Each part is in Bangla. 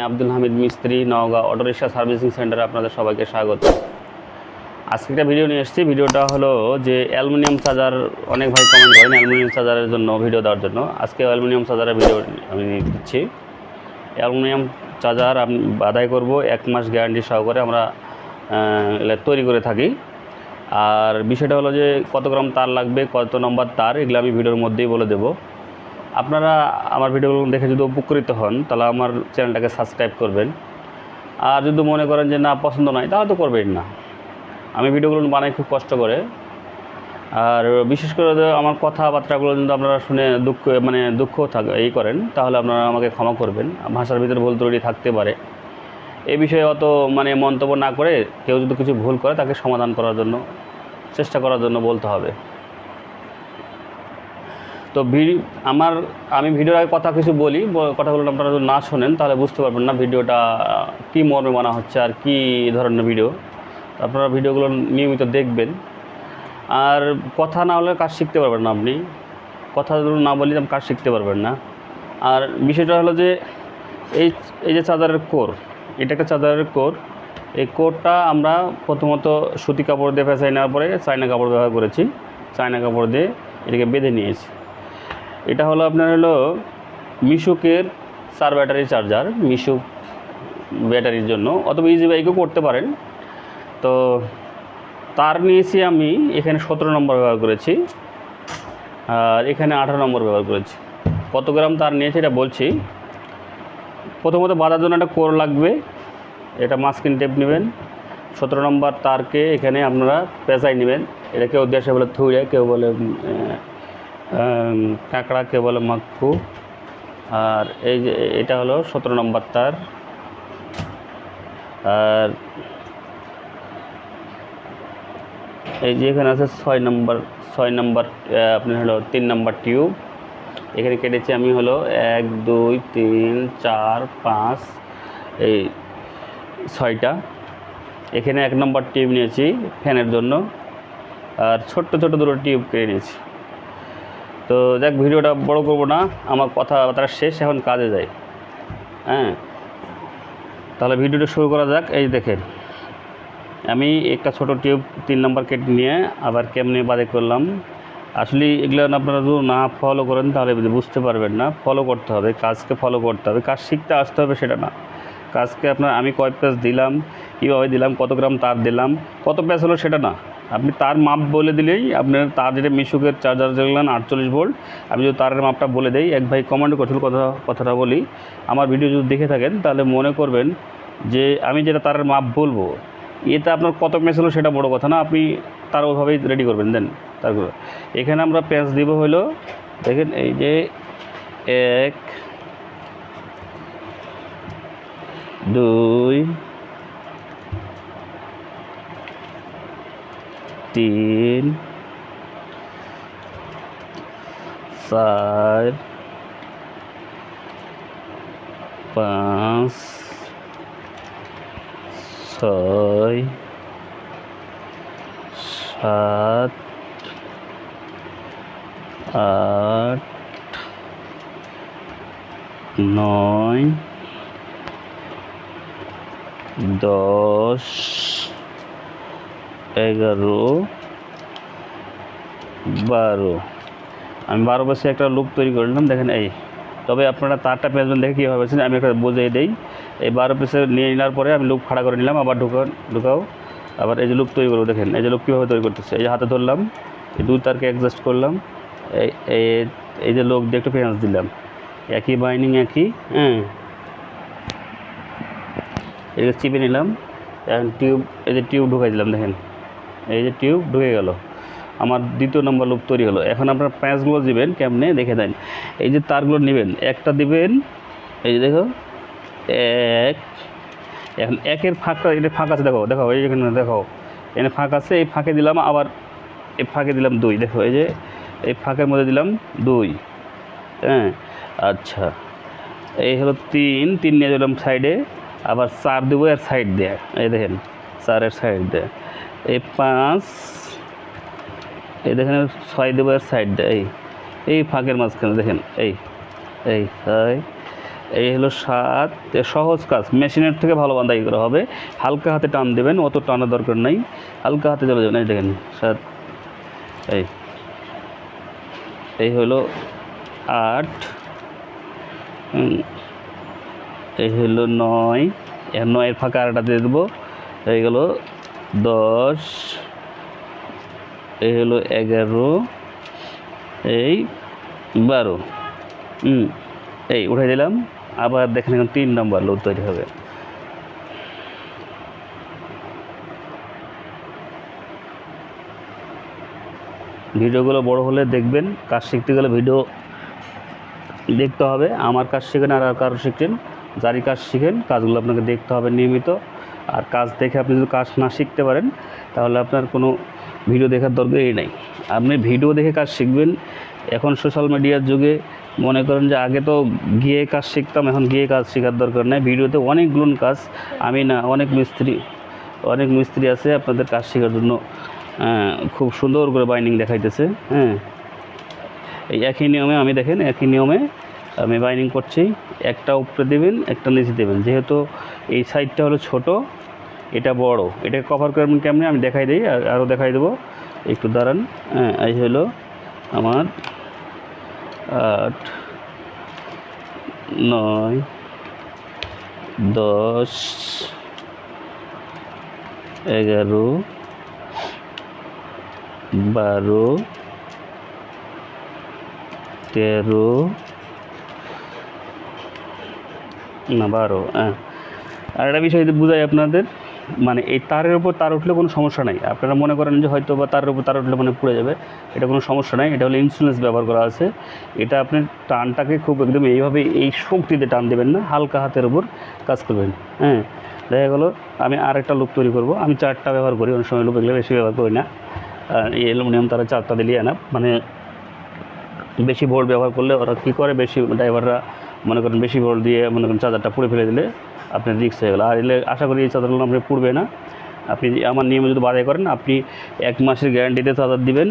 আব্দুল হামিদ মিস্ত্রি, নওগাঁ অটোরিক্সা সার্ভিসিং সেন্টারে আপনাদের সবাইকে স্বাগত। আজকে একটা ভিডিও নিয়ে এসেছি। ভিডিওটা হলো যে অ্যালুমিনিয়াম চার্জার, অনেক ভাই কমেন্ট করেন অ্যালুমিনিয়াম চার্জারের জন্য ভিডিও দেওয়ার জন্য। আজকে অ্যালুমিনিয়াম চার্জারের ভিডিও আমি দিচ্ছি। অ্যালুমিনিয়াম চার্জার আমি বাধাই করব 1 মাস গ্যারান্টি সহকারে আমরা তৈরি করে থাকি। আর বিষয়টা হলো যে কত গ্রাম তার লাগবে, কত নম্বর তার, এগুলো আমি ভিডিওর মধ্যেই বলে দেবো। আপনারা আমার ভিডিওগুলো দেখে যদি উপকৃত হন তাহলে আমার চ্যানেলটাকে সাবস্ক্রাইব করবেন। আর যদি মনে করেন যে না পছন্দ নয় তাহলে তো করবেন না। আমি ভিডিওগুলো বানাই খুব কষ্ট করে। আর বিশেষ করে আমার কথাবার্তাগুলো যদি আপনারা শুনে দুঃখ এই করেন তাহলে আপনারা আমাকে ক্ষমা করবেন। ভাষার ভিতরে ভুল ত্রুটি থাকতে পারে, এই বিষয়ে অত মন্তব্য না করে কেউ যদি কিছু ভুল করে তাকে সমাধান করার জন্য চেষ্টা করার জন্য বলতে হবে। তো আমি ভিডিওর আগে কথা কিছু বলি, কথাগুলো আপনারা যদি না শোনেন তাহলে বুঝতে পারবেন না ভিডিওটা কী মর্মে বানা হচ্ছে আর কী ধরনের ভিডিও। আপনারা ভিডিওগুলো নিয়মিত দেখবেন। আর কথা না হলে কাজ শিখতে পারবেন না। আপনি কথা যদি না বলি কাজ শিখতে পারবেন না। আর বিষয়টা হলো যে এই যে চার্জারের কোর, এটা একটা চার্জারের কোর। এই কোরটা আমরা প্রথমত সুতি কাপড় দিয়ে ফেঁসাই নেওয়ার পরে চায়না কাপড় ব্যবহার করেছি। চায়না কাপড় দিয়ে এটাকে বেঁধে নিয়েছি। এটা হলো আপনার মিশুকের 4 ব্যাটারি চার্জার, মিশুক ব্যাটারির জন্য, অথবা ইজি বাইকও করতে পারেন। তো তার নিয়েছি আমি এখানে 17 নম্বর ব্যবহার করেছি, আর এখানে 18 নম্বর ব্যবহার করেছি। কত গ্রাম তার নিয়েছি এটা বলছি। প্রথমত বাঁধার জন্য একটা কোর লাগবে, এটা মাস্কিং টেপ নেবেন। 17 নম্বর তারকে এখানে আপনারা পেঁচাই নেবেন। এটা কেউ দেশে বলে থুইয়া, কেউ বলে কাঁকড়া, কেউ বলে মাক্কু। আর এই যে এটা হলো 17 নম্বর তার। আর এই যে এখানে আছে 6 নম্বর আপনার 3 নম্বর টিউব। এখানে কেটেছি আমি 1 2 3 4 5 এই 6টা। এখানে 1 নম্বর টিউব নিয়েছি ফ্যানের জন্য, আর ছোট্ট দুটো টিউব কেটে নিয়েছি। তো দেখ, ভিডিওটা বড় করব না, আমার কথাবার্তা শেষ, এখন কাজে যাই। তাহলে ভিডিওটা শুরু করা যাক। এই দেখেন, আমি একটা ছোট টিউব 3 নম্বর কেটে নিয়ে আবার কেমনে বাদে করলাম। আসলে এগুলো আপনারা যদি না ফলো করেন তাহলে বুঝতে পারবেন না। ফলো করতে হবে, কাজকে ফলো করতে হবে। কাজ শিখতে আসতে হবে সেটা না, কাজকে আমি কয় পেজ দিলাম, কীভাবে দিলাম, কত গ্রাম তার দিলাম, কত পেজ হলো সেটা না। আপনি তার মাপ বলে দিলেই আপনার তার যেটা মিশুকের চার্জার যেগুলেন 48 ভোল্ট, আমি যদি তারের মাপটা বলে দেই, এক ভাই কমেন্ট করছিল কথাটা বলি, আমার ভিডিও যদি দেখে থাকেন তাহলে মনে করবেন যে আমি যেটা তারের মাপ বলবো এতে আপনার কত পেঁচ হলো সেটা বড় কথা না, আপনি তার ওভাবেই রেডি করবেন। দেন তারপরে এখানে আমরা পেঁচ দিব দেখেন এই যে 1 2 3 4 5 6 7 8 9 10 11 12। আমি 12 পেছে একটা লুপ তৈরি করে নিলাম। দেখেন এই, তবে আপনারা তারটা পেঁচবেন দেখে কীভাবে পেয়েছেন আমি একটা বুঝিয়ে দিই। এই 12 পেছে নিয়ে নেওয়ার পরে আমি লুপ খাড়া করে নিলাম, আবার ঢুকাও, আবার এই যে লুপ তৈরি করবো। দেখেন এই যে লুপ কীভাবে তৈরি করতেছে। এই যে হাতে ধরলাম, এই 2 তারকে অ্যাডজাস্ট করলাম, এই যে লুপ দিয়ে একটু পেঁচ দিলাম, একই বাইন্ডিং একই। এদিকে চিপে নিলাম, এখন এই যে টিউব ঢুকাই দিলাম। দেখেন এই যে টিউব ঢুকে গেল, আমার 2 নম্বর লুপ তৈরি হলো। এখন আপনার প্যাঁচগুলো দিবেন কেমনে দেখে দেন। এই যে তারগুলো নেবেন, একটা দিবেন, এই যে দেখো 1, এখন 1-এর ফাঁকটা, এটা ফাঁক আছে, দেখো এইখানে দেখো এখানে ফাঁক আছে, এই ফাঁকে দিলাম, আবার এই ফাঁকে দিলাম 2, দেখো এই যে এই ফাঁকের মধ্যে দিলাম 2। আচ্ছা, এই হলো 3 নিয়ে দিলাম সাইডে, আবার 4 দেবো এর সাইড দেয়, এই দেখেন 4-এর সাইড দেয়। এই 5, এই দেখেন 6 দেবো এর সাইড দেয়, এই ফাঁকের মাঝখানে দেখেন এই 6, এই হলো 7। সহজ কাজ, মেশিনের থেকে ভালো বাঁধাই করা হবে। হালকা হাতে টান দেবেন, অত টানার দরকার নাই, হালকা হাতে চলে যাবেন। এই দেখেন 7, এই হলো 8, এই হলো 9, 9-এর ফাঁকা আরেকটা দিয়ে দেবো, এই গেল 10, এই হলো 11, এই 12, এই উঠে দিলাম। আবার দেখেন এখন 3 নম্বর লোড তৈরি হবে। ভিডিওগুলো বড় হলে দেখবেন, কাজ শিখতে গেলে ভিডিও দেখতে হবে। আমার কাজ শিখেন আর কারো শিখছেন, যারই কাজ শিখেন কাজগুলো আপনাকে দেখতে হবে নিয়মিত। আর কাজ দেখে আপনি যদি কাজ না শিখতে পারেন তাহলে আপনার কোনো ভিডিও দেখার দরকারই নাই। আপনি ভিডিও দেখে কাজ শিখবেন। এখন সোশ্যাল মিডিয়ার যুগে মনে করেন যে আগে তো গিয়ে কাজ শিখতাম, এখন গিয়ে কাজ শেখার দরকার নেই। ভিডিওতে অনেকগুলো কাজ, আমি না অনেক মিস্ত্রি আছে আপনাদের কাজ শেখার জন্য খুব সুন্দর করে বাইন্ডিং দেখাইতেছে। এই একই নিয়মে আমি দেখেন, একই নিয়মে আমি বাইন্ডিং করছি। একটা উপরে দেবেন, একটা নিচে দেবেন। যেহেতু এই সাইডটা হলো ছোট, এটা বড়, এটাকে কভার করবেন কেমনি আমি দেখাই দিই, আরও দেখাই দেবো, একটু দাঁড়ান। এই হলো আমার 8, 9, 10, 11, 12, 13, না 12। আর একটা বিষয় যদি বুঝাই আপনাদের, মানে এই তারের উপর তার উঠলে কোনো সমস্যা নাই। আপনারা মনে করেন যে হয়তো বা তারের উপর তার উঠলে মানে পুড়ে যাবে, এটা কোনো সমস্যা নাই। এটা হলো ইনসুলেন্স ব্যবহার করা আছে। এটা আপনি টানটাকে খুব একদম এইভাবে এই শক্তিতে টান দেবেন না, হালকা হাতের উপর কাজ করবেন। দেখা গেলো আমি আরেকটা লুপ তৈরি করব। আমি 4টা ব্যবহার করি, অনেক সময় লুপ এগুলো বেশি ব্যবহার করি না। এই অ্যালুমিনিয়াম তারা 4টা দিলেই না, মানে বেশি ভোল্ট ব্যবহার করলে ওরা কী করে, বেশি ড্রাইভাররা মনে করেন বেশি ভোল্ট দিয়ে মনে করেন চার্জারটা পুড়ে ফেলে দিলে আপনার রিস্ক হয়ে গেলো। আর এলে আশা করি এই চার্জারগুলো আপনি পুড়বে না। আপনি আমার নিয়মে যদি বাধাই করেন, আপনি 1 মাসের গ্যারান্টিতে চার্জার দিবেন।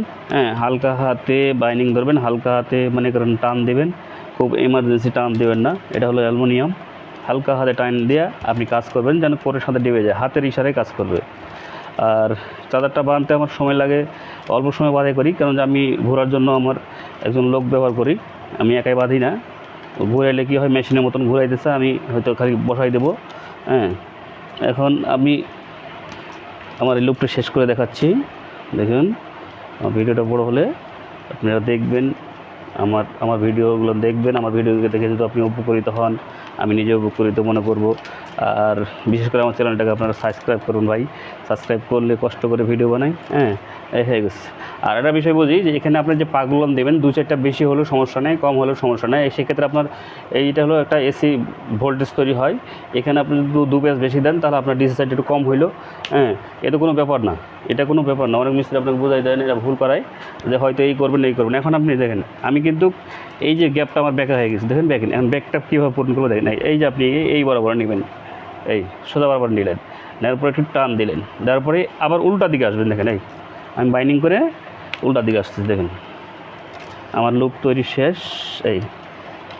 হালকা হাতে বাইন্ডিং ধরবেন, হালকা হাতে মনে করেন টান দেবেন, খুব এমার্জেন্সি টান দেবেন না। এটা হলো অ্যালুমিনিয়াম, হালকা হাতে টান দিয়ে আপনি কাজ করবেন যেন কোরের সাথে ডেবে যায়, হাতের ইশারায় কাজ করবে। আর চাদরটা বাঁধতে আমার সময় লাগে, অল্প সময় বাঁধাই করি, কারণ আমি ঘোরার জন্য আমার একজন লোক ব্যবহার করি, আমি একাই বাঁধি না। ঘুরাইলে কী হয়, মেশিনের মতন ঘুরাইতেছে, আমি হয়তো খালি বসাই দেবো। এখন আমি আমার এই লুপটা শেষ করে দেখাচ্ছি। দেখুন, আমার ভিডিওটা বড় হলে আপনারা দেখবেন, আমার ভিডিওগুলো দেখবেন। আমার ভিডিওকে দেখে যদি আপনি উপকৃত হন, আমি নিজে উপকৃত মনে করব। আর বিশেষ করে আমার চ্যানেলটাকে আপনারা সাবস্ক্রাইব করুন ভাই। সাবস্ক্রাইব করলে কষ্ট করে ভিডিও বানাই। এই হয়ে গেছে। আর একটা বিষয় বুঝি যে এখানে আপনার যে পাগুলো দেবেন 2-4টা বেশি হলেও সমস্যা নেই, কম হলেও সমস্যা নেই। সেক্ষেত্রে আপনার এইটা হলো একটা এসি ভোল্টেজ তৈরি হয়। এখানে আপনি যদি 2 পেজ বেশি দেন তাহলে আপনার ডিসি সাইড একটু কম হইলো। এটা কোনো ব্যাপার না, এটা কোনো ব্যাপার না। অনেক মিস্ত্রি আপনাকে বোঝাই দেন, এটা ভুল করায় যে হয়তো এই করবেন এই করবেন। এখন আপনি দেখেন, আমি কিন্তু এই যে গ্যাপটা আমার ব্যাকে হয়ে গেছে, দেখেন ব্যাকে, এখন ব্যাকটা কীভাবে পূরণ করবো দেখেন। এই যে আপনি এই বরাবর নেবেন, এই সোজা বরাবর নিলেন, নেওয়ার পরে একটু টান দিলেন, দেওয়ার পরে আবার উল্টা দিকে আসবেন। দেখেন এই আমি বাইন্ডিং করে উল্টা দিকে আসতেছি, দেখেন আমার লুপ তৈরি শেষ। এই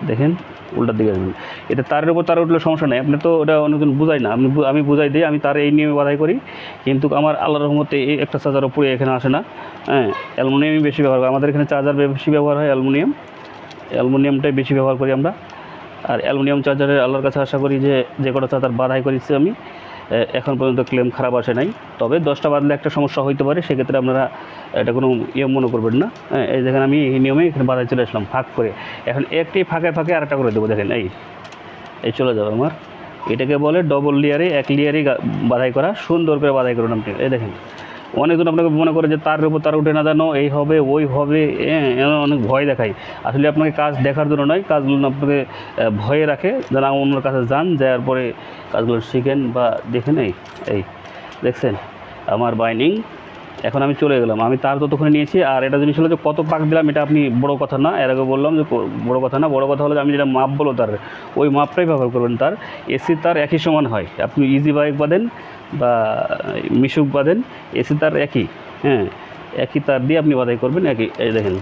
দেখেন উল্টার দিকে আসবেন। এটা তারের উপর তার উঠলে সমস্যা নেই, আপনি তো ওটা অনেকজন বুঝাই না, আমি বুঝাই দিই। আমি তার এই নিয়মে বাধাই করি, কিন্তু আমার আল্লাহর রহমতে এই একটা চার্জারও পুড়ে এখানে আসে না। অ্যালুমিনিয়ামই বেশি ব্যবহার করি, আমাদের এখানে চার্জার বেশি ব্যবহার হয় অ্যালুমিনিয়ামটাই বেশি ব্যবহার করি আমরা। আর অ্যালুমিনিয়াম চার্জারের আল্লাহর কাছে আশা করি যে কটা চার্জার বাধাই করেছি আমি, এখন পর্যন্ত ক্লেম খারাপ আসে নাই। তবে 10টা বাদলে একটা সমস্যা হইতে পারে, সেক্ষেত্রে আপনারা এটা কোনো মনে করবেন না। এই দেখেন আমি এই নিয়মে এখানে বাধাই চলে আসলাম ফাঁক করে। এখন একটি ফাঁকে ফাঁকে আরেকটা করে দেবো। দেখেন এই চলে যাবে আমার, এটাকে বলে ডবল লেয়ারে, 1 লেয়ারে বাধাই করা। সুন্দর করে বাধাই করুন আপনি। এই দেখেন, অনেকজন আপনাকে মনে করে যে তার উপর তার উঠে না জানো, এই হবে ওই হবে, অনেক ভয় দেখায়। আসলে আপনাকে কাজ দেখার জন্য নয়, কাজগুলো আপনাকে ভয়ে রাখে, যেন অন্যর কাছে যান, যাওয়ার পরে কাজগুলো শিখেন বা দেখেন। এই দেখছেন আমার বাইন্ডিং। এখন আমি চলে গেলাম, আমি তার ততক্ষণে নিয়েছি। আর এটা জিনিস হলো যে কত পাক দিলাম এটা আপনি বড় কথা না, এর আগে বললাম যে বড় কথা না। বড় কথা হলো যে আমি যেটা মাপ বলো তার ওই মাপটাই ব্যবহার করবেন। তার এসি তার একই সমান হয়, আপনি ইজি বাইক বাঁধেন বা মিশুক বাঁধেন, এসি তার একই, একই তার দিয়ে আপনি বাধাই করবেন একই। এই দেখেন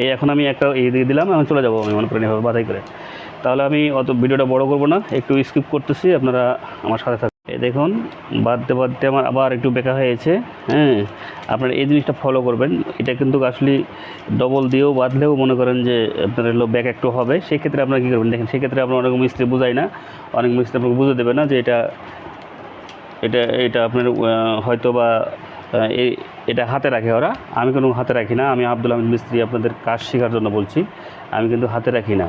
এই এখন আমি একটা এই দিয়ে দিলাম, এখন চলে যাবো আমি মনে করেন এভাবে বাধাই করে। তাহলে আমি অত ভিডিওটা বড় করব না, একটু স্কিপ করতেছি, আপনারা আমার সাথে থাকুন। এই দেখুন বাঁধতে বাঁধতে আমার আবার একটু বেঁকা হয়েছে। হ্যাঁ, আপনারা এই জিনিসটা ফলো করবেন। এটা কিন্তু আসলে ডবল দিয়েও বাঁধলেও মনে করেন যে আপনার হলো ব্যাক একটু হবে। সেক্ষেত্রে আপনারা কী করবেন দেখেন, সেক্ষেত্রে আপনার অনেক মিস্ত্রি বোঝায় না, অনেক মিস্ত্রি আপনাকে বুঝে দেবে না যে এটা এটা এটা আপনার হয়তো বা এটা হাতে রাখে ওরা। আমি কোনো হাতে রাখি না। আমি আব্দুল হামিদ মিস্ত্রি, আপনাদের কাজ শেখার জন্য বলছি। আমি কিন্তু হাতে রাখি না,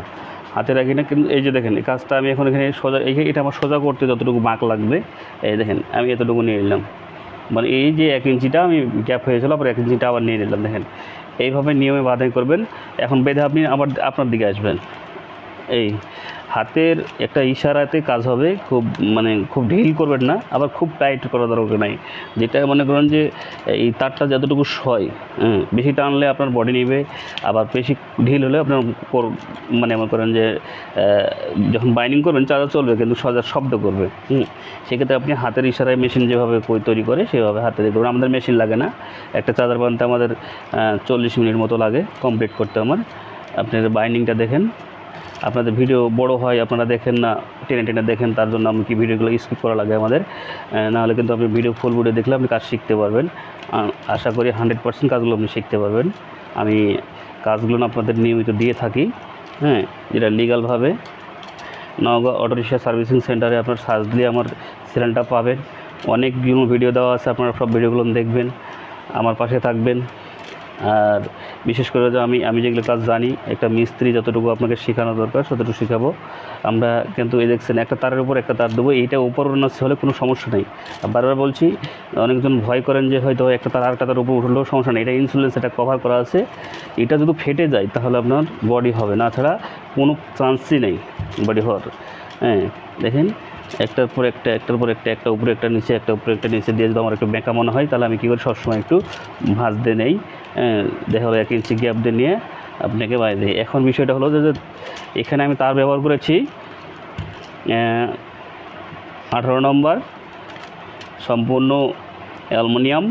কিন্তু এই যে দেখেন এই কাজটা আমি এখন এখানে সোজা, এটা আমার সোজা করতে যতটুকু বাঁক লাগবে, এই দেখেন আমি এতটুকু নিয়ে নিলাম। মানে এই যে 1 ইঞ্চিটা আমি গ্যাপ হয়েছিল, আবার 1 ইঞ্চিটা আবার নিয়ে নিলাম। দেখেন এইভাবে নিয়মে বাঁধাই করবেন। এখন বেঁধে আপনি আবার আপনার দিকে আসবেন। এই হাতের একটা ইশারাতে কাজ হবে, খুব ঢিল করবেন না, আবার খুব টাইট করার দরকার নাই। যেটা মনে করেন যে এই তারটা যতটুকু সয়, বেশি টানলে আপনার বডি নেবে, আবার বেশি ঢিল হলে আপনার মনে করেন যে যখন বাইন্ডিং করবেন চার্জার চলবে কিন্তু শব্দ করবে। সেক্ষেত্রে আপনি হাতের ইশারায় মেশিন যেভাবে তৈরি করে সেভাবে হাতে দিয়ে করবেন। আমাদের মেশিন লাগে না, একটা চার্জার বানাতে আমাদের 40 মিনিট মতো লাগে কমপ্লিট করতে আমার। আপনার বাইন্ডিংটা দেখেন, আপনাদের ভিডিও বড় হয়, আপনারা দেখেন না, টেনে টেনে দেখেন, তার জন্য কি ভিডিওগুলো স্কিপ করা লাগে আমাদের। নাহলে কিন্তু আপনি ফুল ভিডিও দেখলে আপনি কাজ শিখতে পারবেন। আশা করি 100% কাজগুলো আপনি শিখতে পারবেন। আমি কাজগুলো আপনাদের নিয়মিত দিয়ে থাকি, যেটা লিগালভাবে। নওগাঁ অটোরিক্সা সার্ভিসিং সেন্টারে আপনার সার্চ দিলে আমার চ্যানেলটা পাবেন। অনেকগুলো ভিডিও দেওয়া আছে, আপনারা সব ভিডিওগুলো দেখবেন, আমার পাশে থাকবেন। আর বিশেষ করে যে আমি যেগুলো কাজ জানি, একটা মিস্ত্রি যতটুকু আপনাকে শেখানো দরকার ততটুকু শেখাবো আমরা। কিন্তু এই দেখছেন একটা তারের উপর একটা তার দেবো, এইটা উপর উন্নতি হলে কোনো সমস্যা নেই। বারবার বলছি, অনেকজন ভয় করেন যে হয়তো একটা তার আরেকটা তার উপর উঠলেও সমস্যা নেই। এটা ইন্স্যুরেন্স, এটা কভার করা আছে। এটা যদি ফেটে যায় তাহলে আপনার বডি হবে না, ছাড়া কোনো চান্সই নেই বডি হওয়ার। দেখেন একটার পর একটা, একটা উপরে একটা নিচে, একটা উপরে একটা নিচে দিয়ে যদি আমার একটু বেঁকা মনে হয়, তাহলে আমি কী করি সবসময় একটু ভাঁজ দিয়ে নেই। দেখা হলো 1 ইঞ্চি গ্যাপ দিয়ে নিয়ে আপনাকে বাইরে দিই। এখন বিষয়টা হলো যে এখানে আমি তার ব্যবহার করেছি 18 নম্বর সম্পূর্ণ অ্যালুমিনিয়াম,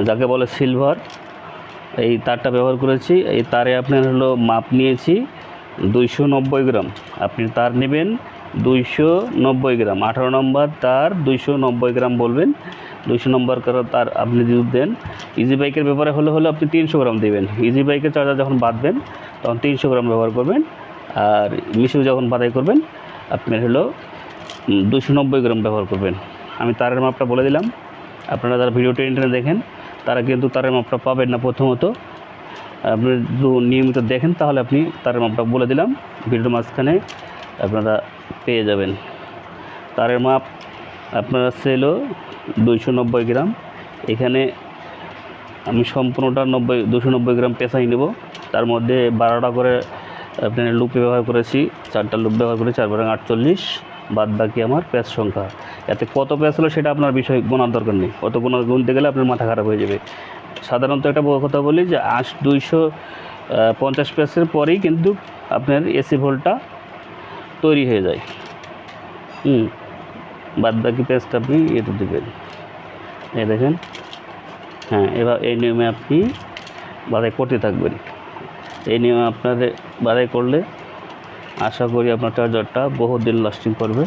যাকে বলে সিলভার। এই তারটা ব্যবহার করেছি। এই তারে আপনার হলো মাপ নিয়েছি 290 গ্রাম। আপনি তার নেবেন 290 গ্রাম। 18 নম্বর তার 290 গ্রাম বলবেন। 200 নম্বর তার আপনি যদি দেন, ইজি বাইকের ব্যাপারে হলে আপনি 300 গ্রাম দেবেন। ইজি বাইকের চার্জার যখন বাঁধবেন তখন 300 গ্রাম ব্যবহার করবেন। আর মিশিয়ে যখন বাঁধাই করবেন আপনার হলো 290 গ্রাম ব্যবহার করবেন। আমি তারের মাপটা বলে দিলাম। আপনারা যারা ভিডিও টেনে দেখেন তারা কিন্তু তারের মাপটা পাবেন না। প্রথমত আপনি যদি নিয়মিত দেখেন তাহলে আপনি তারের মাপটা বলে দিলাম, ভিডিওর মাঝখানে আপনারা পেয়ে যাবেন। তারের মাপ আপনারা ছিল 290 গ্রাম। এখানে আমি সম্পূর্ণটা 290 গ্রাম পেঁচাই নেব। তার মধ্যে 12টা করে আপনার লুপ ব্যবহার করেছি, 4টা লুপ ব্যবহার করেছি, 4 × 48, বাদ বাকি আমার প্যাচ সংখ্যা। এতে কত প্যাচ হলো সেটা আপনার বিষয় গোনার দরকার নেই, কত গুনতে গেলে আপনার মাথা খারাপ হয়ে যাবে। সাধারণত একটা বড় কথা বলি যে 250 প্যাচের পরেই কিন্তু আপনার এসি ভোল্টটা তৈরি হয়ে যায়। বাদ বাকি প্যাচটা আপনি এতে দেবেন। এই দেখেন, এবার এই নিয়মে আপনি বাধাই করতে থাকবেন। এই নিয়মে আপনাদের বাধাই করলে আশা করি আপনার চার্জারটা বহুত দিন লাস্টিং করবে।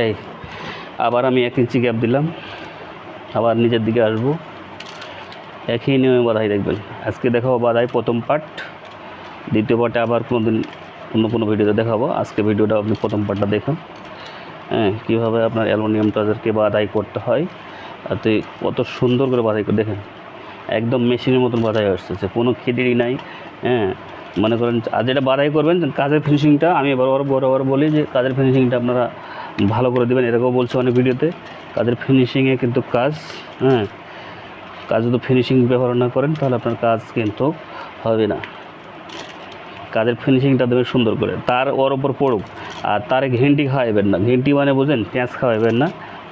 এই আবার আমি 1 ইঞ্চি গ্যাপ দিলাম, আবার নিজের দিকে আসবো। একই নিয়মে বাধাই দেখবেন। আজকে দেখাবো বাধাই প্রথম পার্ট, দ্বিতীয় পার্টে আবার কোনো ভিডিওতে দেখাবো। আজকে ভিডিওটা আপনি প্রথম পার্টটা দেখুন, কীভাবে আপনার অ্যালুমিনিয়াম চার্জারকে বাধাই করতে হয়। আর তুই কত সুন্দর করে বাধাই করে দেখেন, একদম মেশিনের মতন বাধাই আসতেছে, কোনো খিদিড়ি নাই। মনে করেন আর যেটা বাধাই করবেন কাজের ফিনিশিংটা, আমি বরাবর বলি যে কাজের ফিনিশিংটা আপনারা ভালো করে দেবেন। এরকম বলছে অনেক ভিডিওতে, কাজের ফিনিশিংয়ে কিন্তু কাজ। কাজ যদি ফিনিশিং ব্যবহার না করেন তাহলে আপনার কাজ কিন্তু হবে না। কাজের ফিনিশিংটা দেবেন সুন্দর করে, তার ওর ওপর পড়ুক। আর তারে ঘেন্টি খাওয়াইবেন না, ঘেন্টি মানে বোঝেন, পেঁয়াজ খাওয়াইবেন না।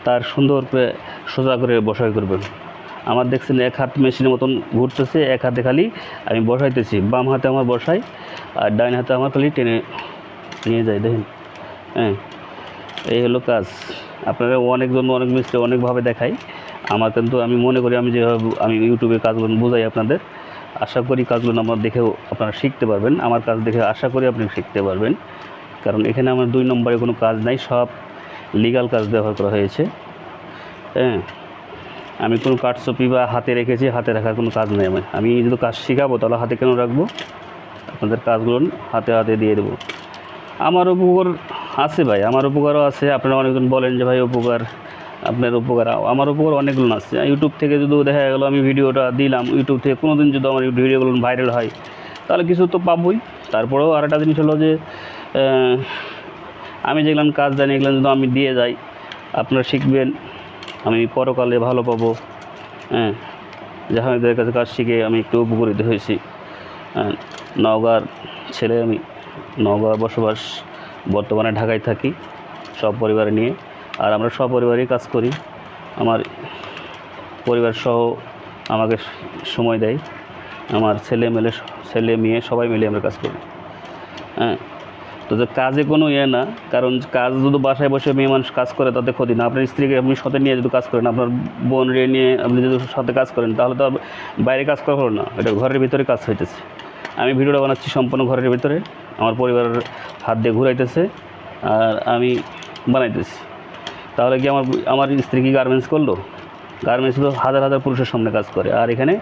তার সুন্দর করে সোজা করে বসাই করবেন। আমার দেখছেন এক হাত মেশিনের মতন ঘুরতেছে, এক হাতে খালি আমি বসাইতেছি, বাম হাতে আমার বসাই আর ডাইন হাতে আমার খালি টেনে নিয়ে যায়। দেখেন, এই হলো কাজ। আপনারা অনেক মিস্ত্রি অনেকভাবে দেখায়, আমার কিন্তু আমি মনে করি আমি যেভাবে আমি ইউটিউবে কাজগুলো বোঝাই আপনাদের, আশা করি কাজগুলো আমার দেখেও আপনারা শিখতে পারবেন। আমার কাজ দেখে আশা করি আপনি শিখতে পারবেন, কারণ এখানে আমার 2 নম্বরে কোনো কাজ নাই, সব লিগ্যাল কাজ ব্যবহার করা হয়েছে। হ্যাঁ, আমি কোনো কাটছপি বা হাতে রেখেছি, হাতে রাখার কোনো কাজ নেই। আমি যদি কাজ শেখাবো তাহলে হাতে কেন রাখবো? আপনাদের কাজগুলো হাতে হাতে দিয়ে দেবো। আমার উপকার আছে ভাই, আমার উপকারও আছে। আপনারা অনেকজন বলেন যে ভাই উপকার, আপনার উপকার, আমার উপকার অনেকগুলো আছে। ইউটিউব থেকে যদি দেখা গেলো আমি ভিডিওটা দিলাম, ইউটিউব থেকে কোনো দিন যদি আমার ভিডিওগুলো ভাইরাল হয় তাহলে কিছু তো পাবোই। তারপরেও আরেকটা জিনিস হলো যে আমি যেগুলো কাজ জানি এগুলো যদি আমি দিয়ে যাই, আপনারা শিখবেন, আমি পরকালে ভালো পাবো। হ্যাঁ, জাহাঙ্গীরদের কাছে কাজ শিখে আমি একটু উপকৃত হয়েছি। নওগাঁর ছেলে আমি, নওগাঁ বসবাস, বর্তমানে ঢাকায় থাকি সব পরিবার নিয়ে। আর আমরা সপরিবারই কাজ করি, আমার পরিবার সহ আমাকে সময় দেয়, আমার ছেলে মেয়ে সবাই মিলে আমরা কাজ করি। হ্যাঁ, তো যে কাজে কোনো না, কারণ কাজ যদি বাসায় বসে মেয়ে মানুষ কাজ করে তাতে ক্ষতি না। আপনার স্ত্রীকে আপনি সাথে নিয়ে যদি কাজ করেন, আপনার বোন রে নিয়ে আপনি যদি সাথে কাজ করেন তাহলে তো বাইরে কাজ করা হলো না, এটা ঘরের ভিতরে কাজ হইতেছে। আমি ভিডিওটা বানাচ্ছি সম্পূর্ণ ঘরের ভিতরে, আমার পরিবারের হাত দিয়ে ঘুরাইতেছে আর আমি বানাইতেছি। তাহলে কি আমার স্ত্রী কি গার্মেন্টস করলো? গার্মেন্টস তো হাজার হাজার পুরুষের সামনে কাজ করে, আর এখানে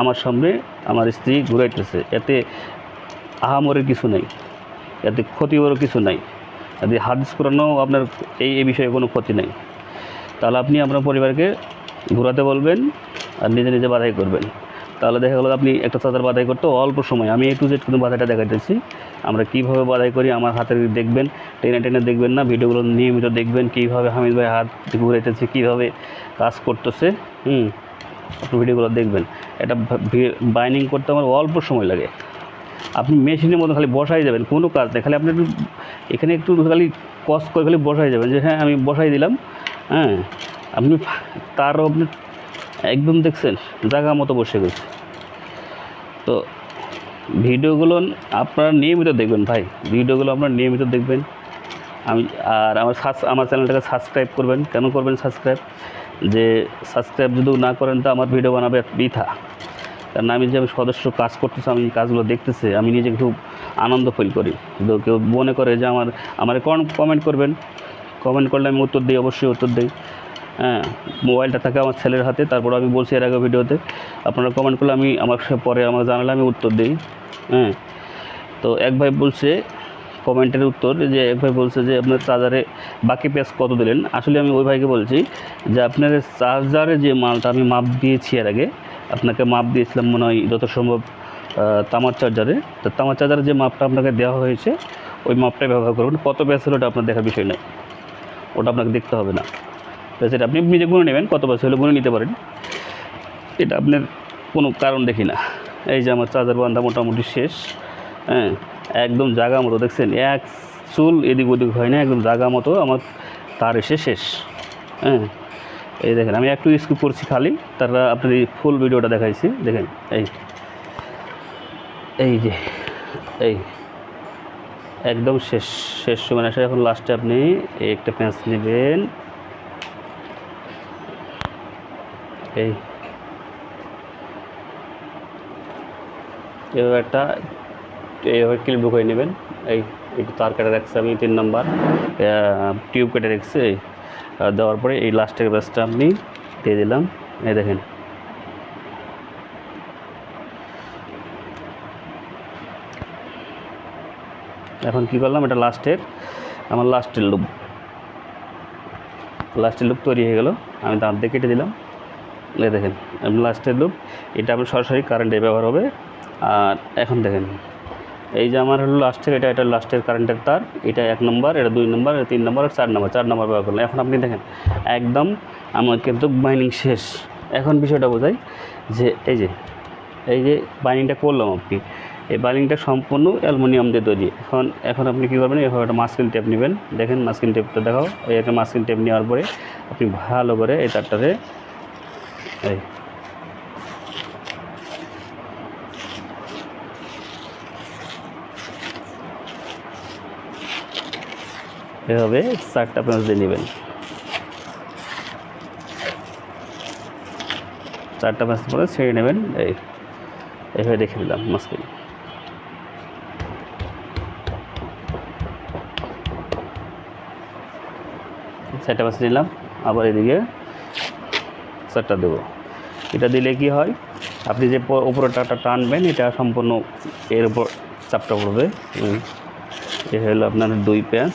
আমার সামনে আমার স্ত্রী ঘুরাইতেছে। এতে আহামরের কিছু নেই, এতে ক্ষতিকরও কিছু নাই। যদি হাদিস কোরআনেও আপনার এই বিষয়ে কোনো ক্ষতি নেই। তাহলে আপনি আপনার পরিবারকে ঘোরাতে বলবেন আর নিজে নিজে বাধাই করবেন। তাহলে দেখা গেলো আপনি একটা চাদর বাধাই করতে অল্প সময়, আমি A to Z কিন্তু বাধাইটা দেখাইতেছি। আমরা কীভাবে বাধাই করি আমার হাতের দেখবেন, টেনে টেনে দেখবেন না, ভিডিওগুলো নিয়মিত দেখবেন কীভাবে হামিদ ভাই হাত ঘুরাইতেছে, কীভাবে কাজ করতেছে। আপনি ভিডিওগুলো দেখবেন। এটা বাইন্ডিং করতে আমার অল্প সময় লাগে। আপনি মেশিনের মতো খালি বসাই যাবেন, কোনো কাজ নেই, খালি আপনি একটু এখানে একটু খালি কষ্ট করে খালি বসাই যাবেন যে হ্যাঁ আমি বসাই দিলাম। হ্যাঁ, আপনি তারও আপনি একদম দেখছেন জায়গা মতো বসে গেছে। তো ভিডিওগুলো আপনারা নিয়মিত দেখবেন ভাই, ভিডিওগুলো আপনারা নিয়মিত দেখবেন। আর আমার চ্যানেলটাকে সাবস্ক্রাইব করবেন। কেন করবেন সাবস্ক্রাইব? যে সাবস্ক্রাইব যদি না করেন তো আমার ভিডিও বানাবে বৃথা। কারণ আমি যে সদস্য কাজ করতেছি, আমি কাজগুলো দেখতেছি, আমি নিজে খুব আনন্দ ফিল করি। তো কেউ মনে করে যে আমার কমেন্ট করবেন, কমেন্ট করলে আমি উত্তর দিই, অবশ্যই উত্তর দিই। হ্যাঁ, মোবাইলটা থাকে আমার ছেলের হাতে। তারপর আমি বলছি এর আগে ভিডিওতে, আপনারা কমেন্ট করলে আমি পরে আমাকে জানালে আমি উত্তর দিই। হ্যাঁ, তো এক ভাই বলছে কমেন্টের উত্তর, যে এক ভাই বলছে যে আপনার চার্জারে বাকি পেঁয়াজ কত দিলেন। আসলে আমি ওই ভাইকে বলছি যে আপনার চার্জারে যে মালটা আমি মাপ দিয়েছি এর আগে, আপনাকে মাপ দিয়েছিলাম মনে হয় যত সম্ভব তামার চার্জারে। তো তামার চার্জারে যে মাপটা আপনাকে দেওয়া হয়েছে ওই মাপটাই ব্যবহার করুন। কত পেঁয়াজ হলো ওটা আপনার দেখার বিষয় নয়, ওটা আপনাকে দেখতে হবে না। তো সেটা আপনি নিজে গুনে নেবেন, কত পেঁয়াজ হলে গুনে নিতে পারেন, এটা আপনার কোনো কারণ দেখি না। এই যে আমার চার্জার বান্ধা মোটামুটি শেষ। হ্যাঁ, একদম জায়গা মতো দেখছেন, এক চুল এদিক ওদিক হয় না, একদম জায়গা মতো আমার তার এসে শেষ। হ্যাঁ, এই দেখেন আমি একটু স্কিপ করছি খালি, তারা আপনার এই ফুল ভিডিওটা দেখাইছি। দেখেন এই যে এই একদম শেষ সময় আসে। এখন লাস্টে আপনি একটা পেঁয়াজ নেবেন, এইভাবে ক্লিপ ঢুকিয়ে নেবেন। একটু তার কেটে রাখছে আমি 3 নাম্বার টিউব কেটে রাখছি। দেওয়ার পরে এই লাস্টের ব্যাসটা আপনি দিয়ে দিলাম। এই দেখেন এখন কি করলাম, এটা আমার লাস্টের লুপ তৈরি হয়ে গেল। আমি দাঁত দিয়ে কেটে দিলাম। এই দেখেন লাস্টের লুপ, এটা আপনার সরাসরি কারেন্টে ব্যবহার হবে। আর এখন দেখেন এই যে আমার হলো এটা লাস্টের কারেন্টের তার, এটা 1 নম্বর, এটা 2 নম্বর, এটা 3 নম্বর, আর 4 নম্বর ব্যবহার করলাম। এখন আপনি দেখেন একদম আমার কিন্তু বাইন্ডিং শেষ। এখন বিষয়টা বোঝাই যে এই যে বাইন্ডিংটা করলাম, আপনি এই বাইন্ডিংটা সম্পূর্ণ অ্যালুমিনিয়াম দিয়ে তৈরি। এখন আপনি কী করবেন, এভাবে একটা মাস্কিং টেপ নেবেন। দেখেন মাস্কিং টেপটা দেখাও। এই একটা মাস্কিং টেপ নেওয়ার পরে আপনি ভালো করে এই তারটারে এভাবে 4টা পেঁয়াজ দিয়ে নেবেন। 4টা প্যাঁচ পরে ছেড়ে নেবেন। এইভাবে রেখে দিলাম মাঝখানে। চারটা প্যাঁচ নিলাম, আবার এদিকে 4টা দেবো। এটা দিলে কি হয়, আপনি যে উপরে টানবেন এটা সম্পূর্ণ এর উপর চাপটা পড়বে। এ হলো আপনার 2 প্যাঁচ।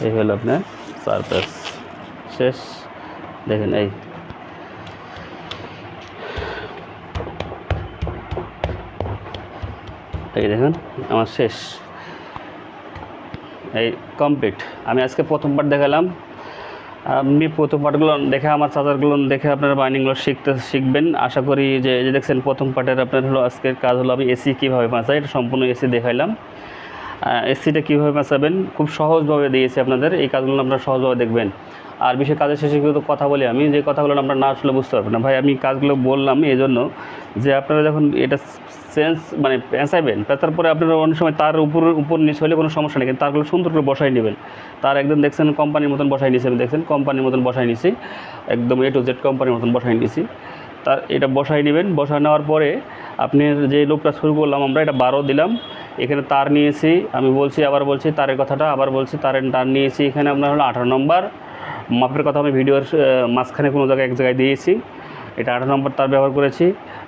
এই হলো আপনার 4 প্যাঁচ শেষ। দেখেন এই দেখুন আমার শেষ, এই কমপ্লিট। আমি আজকে প্রথমবার দেখালাম, আপনি প্রথম পার্টগুলো দেখে আমার চার্জারগুলো দেখে আপনারা বাইন্ডিংগুলো শিখবেন। আশা করি যে দেখছেন প্রথম পার্টের আপনার হলো আজকের কাজ হলো আমি এসি কীভাবে মাচাই, এটা সম্পূর্ণ এসি দেখাইলাম। এসিটা কীভাবে মাচাবেন খুব সহজভাবে দিয়েছি আপনাদের, এই কাজগুলো আপনারা সহজভাবে দেখবেন। আর বিশেষ কাজের শেষে কিন্তু কথা বলি, আমি যে কথাগুলো আপনারা না আসলে বুঝতে পারবেন না। ভাই আমি কাজগুলো বললাম এই জন্য যে আপনারা যখন এটা সেন্স মানে পেঁচাইবেন, পেঁচার পরে আপনারা অনেক সময় তার উপর নিচ হলে কোনো সমস্যা নেই, কিন্তু তারগুলো সুন্দর করে বসাই নেবেন। তার একদম দেখছেন কোম্পানির মতন বসাই নিয়েছি, আমি দেখছেন কোম্পানির মতন বসাই নিয়েছি, একদম A to Z কোম্পানির মতন বসাই নিয়েছি। তার এটা বসাই নেবেন। বসাই নেওয়ার পরে আপনার যে লোকটা শুরু করলাম আমরা, এটা 12 দিলাম। এখানে তার নিয়েছি, আমি বলছি আবার বলছি তারের কথাটা, আবার বলছি তারের তার নিয়েছি। এখানে আপনার হলো 18 নম্বর মাপের কথা আমি ভিডিওর মাঝখানে কোনো জায়গায় এক জায়গায় দিয়েছি। এটা 18 নম্বর তার ব্যবহার করেছি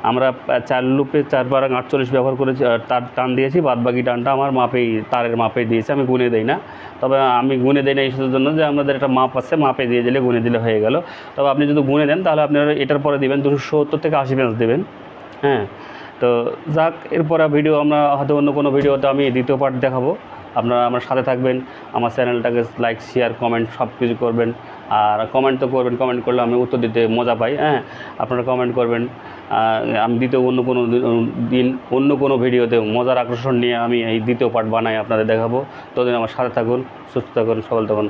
আমরা। 4 লুপে 4 বার 48 ব্যবহার করেছি, তার টান দিয়েছি। বাদ বাকি টানটা আমার মাপেই, তারের মাপে দিয়েছি, আমি গুনে দেই না। তবে আমি গুনে দেই না এই জন্য যে আমাদের একটা মাপ আছে, মাপে দিয়ে দিলে গুনে দিলে হয়ে গেল। তবে আপনি যদি গুনে দেন তাহলে আপনারা এটার পরে দেবেন 270 থেকে 80 পেঁচ দেবেন। হ্যাঁ, তো যাক, এরপরে ভিডিও আমরা হয়তো অন্য কোনো ভিডিওতে আমি দ্বিতীয় পার্ট দেখাবো। আপনারা আমার সাথে থাকবেন, আমার চ্যানেলটাকে লাইক শেয়ার কমেন্ট সব কিছু করবেন। আর কমেন্ট তো করবেন, কমেন্ট করলে আমি উত্তর দিতে মজা পাই। হ্যাঁ, আপনারা কমেন্ট করবেন। আমি দ্বিতীয় অন্য কোনো দিন অন্য কোনো ভিডিওতে মজার আকর্ষণ নিয়ে আমি এই দ্বিতীয় পার্ট বানাই আপনাদের দেখাবো। ততদিন আমার সাথে থাকুন, সুস্থ থাকুন, সবল থাকুন।